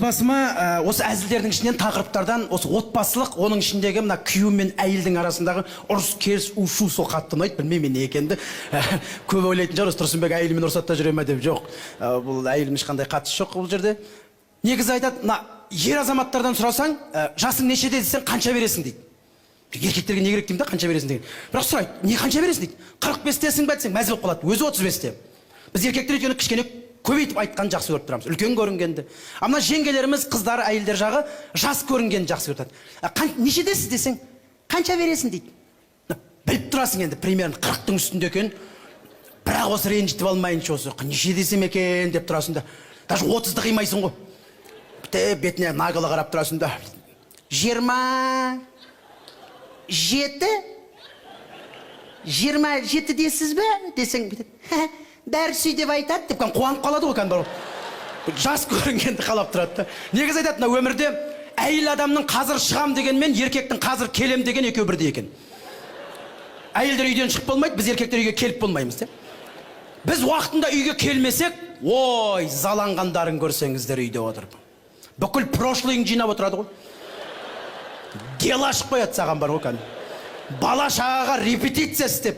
басыма осы әзілдердің ішінен тақырыптардан осы отбасылық, оның ішіндегі мына күйеу мен әйелдің арасындағы ұрыс керіс ушу сол қатты ұнайды. Білмеймін не екенді. Көп ойлайтын шығар, Тұрсынбек әйелімен ұрсатта жүре ме деп. Жоқ, бұл әйелім ешқандай қатысы жоқ бұл жерде. Негізі айтады, мына ер азаматтардан сұрасаң, жасың нешеде десең, қанша бересің дейді. Еркектерге не керек деймін да, қанша бересің деген. Бірақ сұрайды, не қанша бересің дейді. 45-тесің бе десең, мәз болып қалады. Өзі 35-те. Біз еркектер өйткені кішкене көбейтіп айтқан жақсы көріп тұрамыз. Үлкен көрінгенді. Ана жеңгелеріміз, қыздар, әйелдер жағы жас көрінгенді жақсы көріп тұрады. Нешедесіз десең, қанша бересің дейді. Біліп тұрасың енді, примерно 40-тың үстінде екен. Бірақ осы ренжітіп алмайыншы осы. Неше десем екен деп тұрасың да. Даже 30-ды қимайсың ғой. Бетіне нағылы қарап тұрасың да. 27 дейсіз бе десең, бәрі сүй деп айтады деп қуанып қалады ғой кән. Жас көрінгенді қалап тұрады. Негіз айтады, өмірде әйел адамның қазір шығам дегенмен еркектің қазір келем деген екеу бірдей екен. Әйелдер үйден шығып болмайды, біз еркектер үйге келіп болмаймыз. Біз уақытында үйге келмесек, ой, заланғандарын көрсеңіздер үйде отырып. Бүкіл прошлыйың жинап отырады ғой. Дел ашып қояды саған бар ғой кән. Бала шағаға репетиция істеп,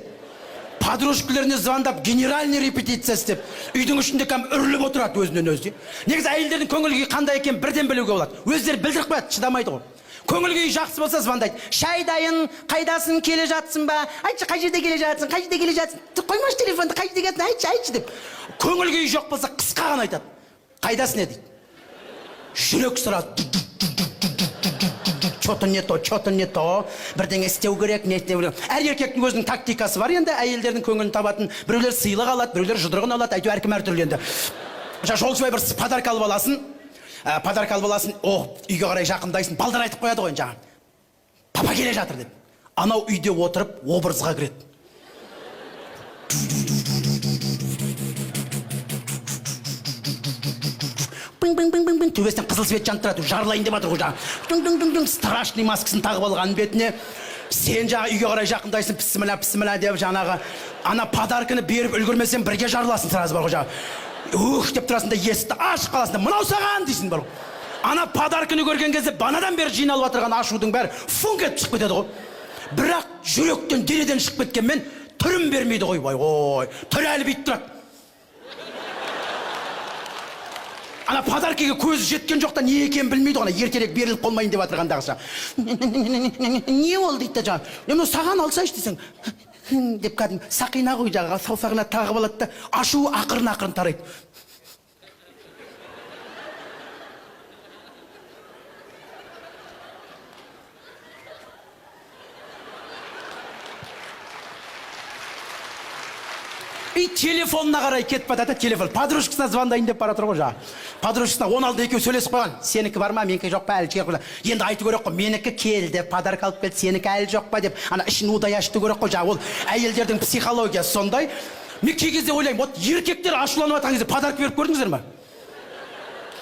подружкаларына звондап, генеральный репетиция істеп, үйдің ішінде кәм үрліп отырады өзінен өзі. Негізі әйелдердің көңіл күйі қандай екен бірден білуге болады. Өздері білдіріп қояды, шыдамайды ғой. Көңіл күйі жақсы болса звондайды. Шай дайын, қайдасың, келе жатсың ба? Айтшы, қай жерде келе жатсың, қай жерде келе жатсың? Қоймашы телефонды, қай жерде келесің, айтшы деп. Көңіл күйі жоқ болса қысқа ғана айтады. Қайдасың не дейді. Жүрек сұрады. Что-то не то, бірдеңе істеу керек, не істеу керек. Әр еркектің өзінің тактикасы бар енді, әйелдердің көңілін табатын. Біреулер сыйлық алады, біреулер жұдырығын алады, әйтеу әркім әртүрлі енді. Жолшыбай бір подарка алып аласың. Үйге қарай жақындайсың, балдар айтып қояды ғой жаңа. Папа келе жатыр деп. Анау үйде отырып, образға кіреді. Төбесінен қызыл свет жанып тұрады, жарылайын деп жатыр ғой жаңа. Страшный маскасын тағып алған бетіне. Сен жаңа үйге қарай жақындайсың, пісіміля деп жаңағы ана подарканы беріп үлгірмесен бірге жарыласың сразу бар ғой жаңа. Деп тұрасың да есікті ашып қаласың да, мынау саған дейсің бар ғой. Ана подарканы көрген кезде банадан бері жиналып отырған ашудың бәрі функ етіп шығып кетеді ғой. Бірақ жүректен, денеден шығып кеткенмен түрін бермейді ғой. Ой, түрі әлі бүйтіп тұрады. Ана подаркеге көзі жеткен жоқта не екен білмейді ғой, ертерек беріліп қолмайын деп атырғандағыша. Не ол дейді да жаңа. Мен саған алсайшы десең, деп кәдім сақина ғой жаңа, саусағына тағып алады да, ашу ақырын тарайды. Телефонына қарай кетіп батады, телефон. Подружкасына звондайын деп бара тұр ғой жаңа. Подружкасына 16 екеу сөйлесіп қойған. Сенікі бар ма, менікі жоқ па, әлі керек қой. Енді айту керек қой, менікі келді, подарка алып келді, сенікі әлі жоқ па деп. Ана ішін удай ашты керек қой жаңа. Ол әйелдердің психологиясы сондай. Мен кей кезде ойлаймын, вот еркектер ашуланып жатқан кезде подарка беріп көрдіңіздер ме?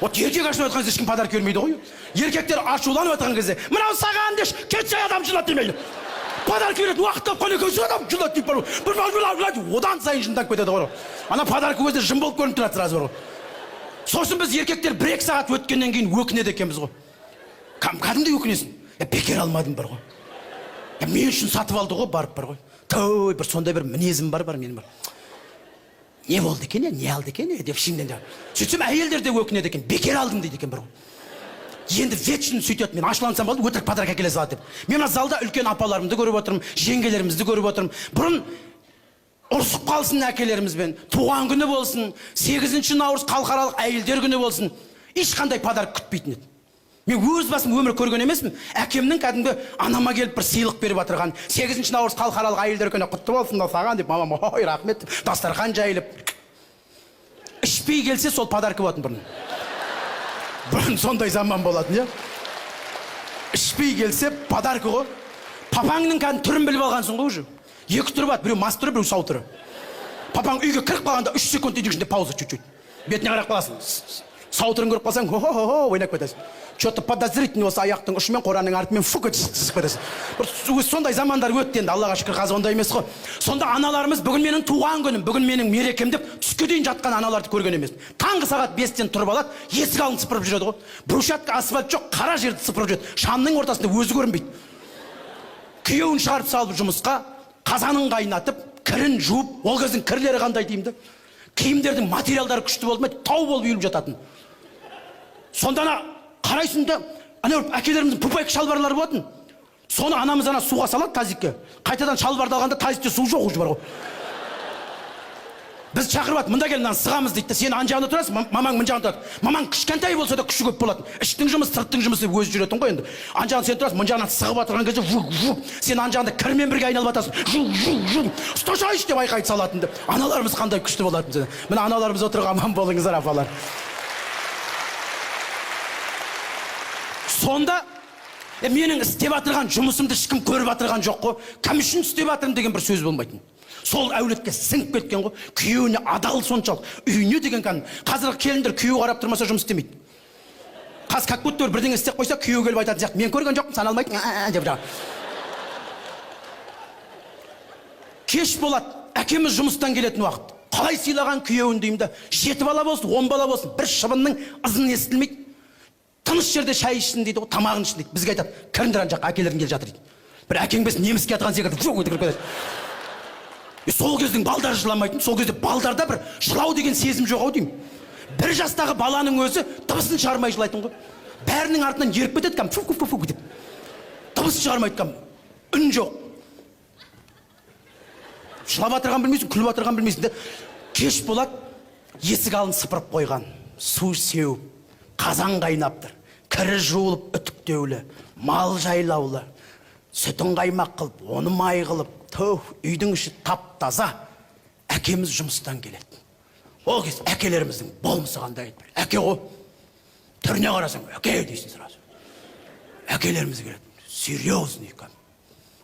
Вот еркек ашуланып жатқан кезде ешкім подарка бермейді ғой. Еркектер ашуланып жатқан кезде, мынау саған деш, кетші адам жылады демейді. Подарка береді, уақыт тапқан екеусі адам жылады deyip бар. Одан сайын жындап кетеді ғой. Ана подарка өзі жын болып көрініп тұрады сразу бар ғой. Сосын біз еркектер 1-2 сағат өткеннен кейін өкінеді екенбіз ғой. Кәдімдей өкінесің. Бекер алмадым бар ғой. Мен үшін сатып алды ғой, барып бар ғой. Той, бір сондай бір мінезім бар менің бар. Не болды екен, не алды екен деп ішімнен де. Сөйтсем әйелдер де өкінеді екен, бекер алдым дейді екен бар ғой. Енді вечно сөйтеді, мен ашулансам болды, өтірік подарка келе салады деп. Мен мына залда үлкен апаларымды көріп отырмын, жеңгелерімізді көріп отырмын. Бұрын ұрысып қалсын әкелерімізбен, туған күні болсын, 8 наурыз халықаралық әйелдер күні болсын, ешқандай подарка күтпейтін еді. Мен өз басым өмір көрген емеспін. Әкемнің кәдімгі анама келіп бір сыйлық беріп отырған. 8 наурыз халықаралық әйелдер күні құтты болсын да саған деп, мамам, ой, рахмет, дастархан жайылып. Ішпей келсе сол подарка болатын бұрын. Бұрын сондай заман болатын, я? Ішпей келсе подарка ғой. Папаңның кәдім түрін біліп алғансың ғой уже. Екі түрі бат, біреу мас түрі, біреу сау түрі. Папаң үйге кіріп қалғанда 3 секунд үйдің ішінде пауза чуть-чуть. Бетіне қарап қаласың. сауытырын көріп қалсаң, хо-хо-хо ойнап кетесің. Что-то подозрительный осы аяқтың ұшымен қораның артымен фу шығып кетесің. Бір сондай замандар өтті енді, Аллаға шүкір, қазір ондай емес қой. Сонда аналарымыз бүгін менің туған күнім, бүгін менің мерекем деп түске дейін жатқан аналарды көрген емес. Таңғы сағат 5-тен тұрып алады, есік алдын сыпырып жүреді ғой. Брусчатка асфальт жоқ, қара жерді сыпырып жүреді. Шамның ортасында өзі көрінбейді. Күйеуін шығарып салып жұмысқа, қазанын қайнатып, кірін жуып, ол кездің кірлері қандай деймді. Киімдердің материалдары күшті болды ма, тау болып үйіліп жататын. Сонда қарайсың да, әкелеріміздің пупайка шалбарлары болатын. Соны анамыз суға салады тазикке. Қайтадан шалбарды алғанда тазикте су жоқ уже бар ғой. Біз шақырып, мында кел, сығамыз дейді. Сен ан жағында тұрасың, мамаң мын жағында тұрады. Мамаң кішкентай болса да күші көп болатын. Іштің жұмыс, сырттың жұмысы өзі жүретін ғой енді. Ан жағында сен тұрасың, мын жағынан сығып отырған кезде вук. Сен ан жағында кірмен бірге айналып жатасың. Ұсташайшы деп айқайды салатын деп. Аналарымыз қандай күшті болатын. Міне аналарымыз отырған, аман болыңыздар апалар. Сонда менің істеп атырған жұмысымды ешкім көріп атырған жоқ қой. Кім үшін істеп атырым деген бір сөз болмайтын. Сол әулетке сіңіп кеткен ғой. Күйеуіне адал соншалық. Үйіне деген қазіргі келіндер күйеу қарап тұрмаса жұмыс істемейді. Қаз как будто бірдеңе істеп қойса, күйеу келіп айтатын сияқты. Мен көрген жоқпын, саналмайды деп жаңа. Кеш болады, әкеміз жұмыстан келетін уақыт. Қалай сыйлаған күйеуін деймін да, 7 бала болсын, 10 бала болсын, бір шыбынның ызын естілмейді. Тыныш жерде шай ішсін дейді, тамағын ішсін дейді. Бізге айтады, кіріңдер ан жаққа, әкелерің келіп жатыр дейді. Бір әкең бес неміске атқан секілді кіріп кетеді. Сол кездің балдары жыламайтын, сол кезде балдарда бір жылау деген сезім жоқ ау деймін. Бір жастағы баланың өзі дыбысын шығармай жылайтын ғой. Бәрінің артынан еріп кетеді кәм, фу деп. Дыбысын шығармайды кәм, үн жоқ. Жылап атырған білмейсің, күліп атырған білмейсің. Кеш болады, есік алдын сыпырып қойған, су сеуіп, қазан қайнаптыр, кірі жуылып үтіктеулі, мал жайлаулы, сүтін қаймақ қылып, оны май қылып, үйдің іші тап-таза. Әкеміз жұмыстан келеді. Ол кез әкелеріміздің болмысы қандай айтпайды. Әке ғой, түріне қарасаң, әке дейсің сразу. Әкелеріміз келеді, серьезный кәм.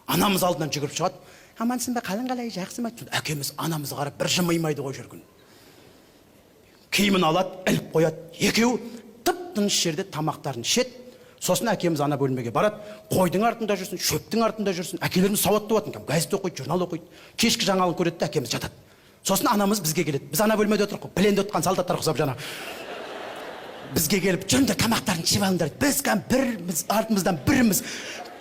Анамыз алдынан жүгіріп шығады. Амансың ба, қалың қалай, жақсы ма? Әкеміз анамыз қарап бір жымаймайды ғой жүргін. Киімін алады, іліп қояды. Екеуі тып-тыныш жерде тамақтарын ішеді. Сосын әкеміз ана бөлмеге барады, қойдың артында жүрсін, шөптің артында жүрсін. Әкелеріміз сауатты болатын, газет оқиды, журнал оқиды. Кешкі жаңалығын көреді, әкеміз жатады. Сосын анамыз бізге келеді. Біз ана бөлмеде отырық, пленде отқан солдаттар ұқсап жаңа. Бізге келіп, жүріңдер тамақтарын ішіп алыңдар. Біз біріміз, артымыздан біріміз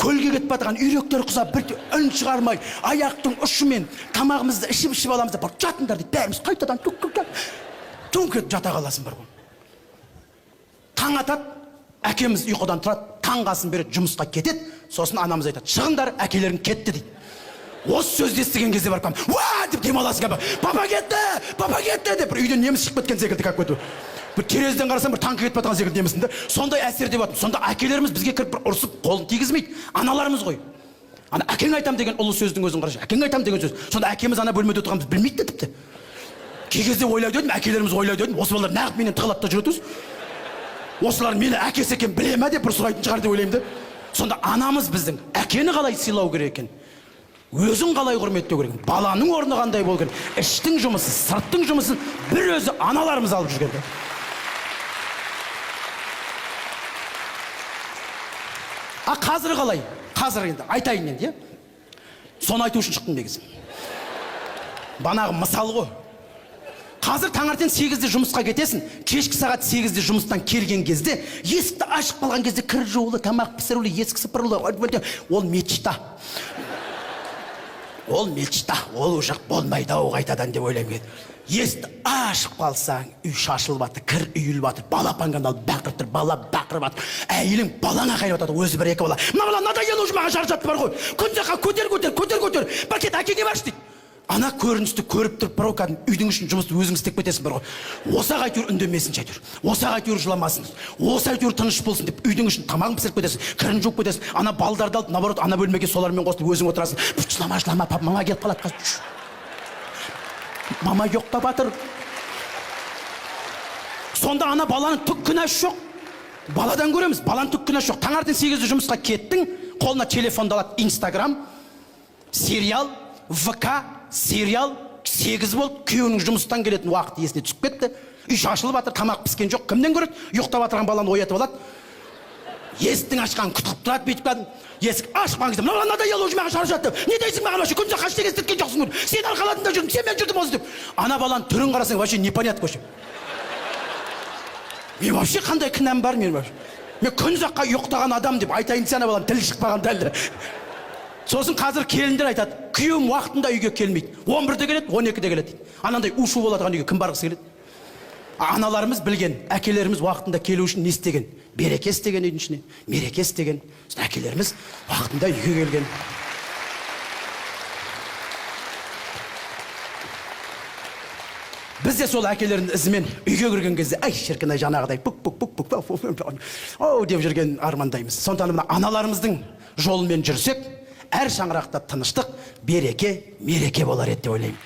көлге кетіп батырған үйректер құсап, бір үн шығармай, аяқтың ұшымен тамағымызды ішіп аламыз да, жатыңдар дейді. Бәріміз қайтадан түнк жата қаласың бар ғой. Таң атады. Әкеміз ұйқыдан тұрады, таңғасын береді, жұмысқа кетеді. Сосын анамыз айтады, шығындар, әкелерің кетті дейді. Осы сөзді естіген кезде барып қалып, уа деп демаласың ба, папа кетті деп, бір үйден неміз шығып кеткен секілді как өту. Бір терезеден қарасам, бір танкі кетіп жатқан секілді немісін де. Сондай әсер деп жатыр. Сонда әкелеріміз бізге кіріп бір ұрсып, қолын тигізмейді. Аналарымыз ғой. Ана әкең айтам деген ұлы сөздің өзін қарашы. Әкең айтам деген сөз. Сонда әкеміз ана бөлмеде отырғанымыз білмейді тіпті. Кей кезде ойлайды едім, әкелеріміз ойлайды едім, осы балалар нағып менен тығылады да жүреді. Осылар мені әкесі екен біле ме деп бір сұрайтын шығар деп ойлаймын да. Сонда анамыз біздің әкені қалай сыйлау керек екен, өзін қалай құрметтеу керек екен, баланың орны қандай болу керек, іштің жұмысы, сырттың жұмысын бір өзі аналарымыз алып жүрген. Қазір қалай? Қазір енді айтайын енді, соны айту үшін шықтым негізі. Банағы мысал ғой. Қазір таңертең 8-де жұмысқа кетесің, кешкі сағат 8-де жұмыстан келген кезде, есікті ашық қалған кезде кір жуылы, тамақ пісірулі, есік сыпырылы, ол мечта. Ол мечта, ол ұшақ болмайды ау қайтадан деп ойлаймын. Есікті ашық қалсаң, үй шашылып атыр, кір үйіліп атыр, бала панганал бақырып тұр, бала бақырып атыр, әйелің балаңа қайрап атыр, өзі бір екі бала. Мына бала надоело уже маған шаршатты бар ғой. Күнде көтер, бір кет әкеге баршы дейді. Ана көріністі көріп тұрып бар ғой, үйдің үшін жұмысты өзің істеп кетесің бар ғой. Осақ әйтеуір үндемесін әйтеуір. Осақ әйтеуір жыламасын. Осы әйтеуір тыныш болсын деп үйдің үшін тамағын пісіріп кетесің, кірін жуып кетесің. Ана балдарды алып, наоборот, ана бөлмеге солармен қосылып өзің отырасың. Жылама, пап, мама келіп қалады. Мама ұйықтап жатыр. Сонда ана баланың түк күнәсі жоқ. Баладан көреміз, баланың түк күнәсі жоқ. Таңертең 8-де жұмысқа кеттің, қолына телефонды алады, Инстаграм, сериал, ВК, сериал, 8 болды, күйеуінің жұмыстан келетін уақыты есіне түсіп кетті. үй шашылып жатыр, тамақ піскен жоқ, кімнен көреді? Ұйықтап жатырған баланы оятып алады. Есіктің ашқанын күтіп тұрады, бүйтіп кәдім. Есік ашпаңыз деп, мынау надоело уже маған шаршады деп. Не дейсің маған вообще? Күнде қашты естіткен жоқсың ғой. Сен арқаладында жүрдің, сен мен жүрдім осы деп. Ана баланың түрін қарасаң вообще непонятно вообще. Мен вообще қандай кінәм бар мен вообще? Мен күн ұзаққа ұйықтаған адам деп айтайын десе ана баланың тілі шықпаған дәлді. Сосын қазір келіндер айтады, күйеуім уақытында үйге келмейді. 11-де келеді, 12-де келеді. Анандай у-шу болатын үйге кім барғысы келеді? Аналарымыз білген, әкелеріміз уақытында келу үшін не істеген? Береке істеген үйдің ішіне, мереке істеген. Әкелеріміз уақытында үйге келген. Біз де сол әкелердің ізімен үйге кірген кезде, ай шіркін ай жаңағыдай деп жүрген армандаймыз. Сондықтан мына аналарымыздың жолымен жүрсек, әр шаңырақта тыныштық, береке, мереке болар еді деп ойлаймын.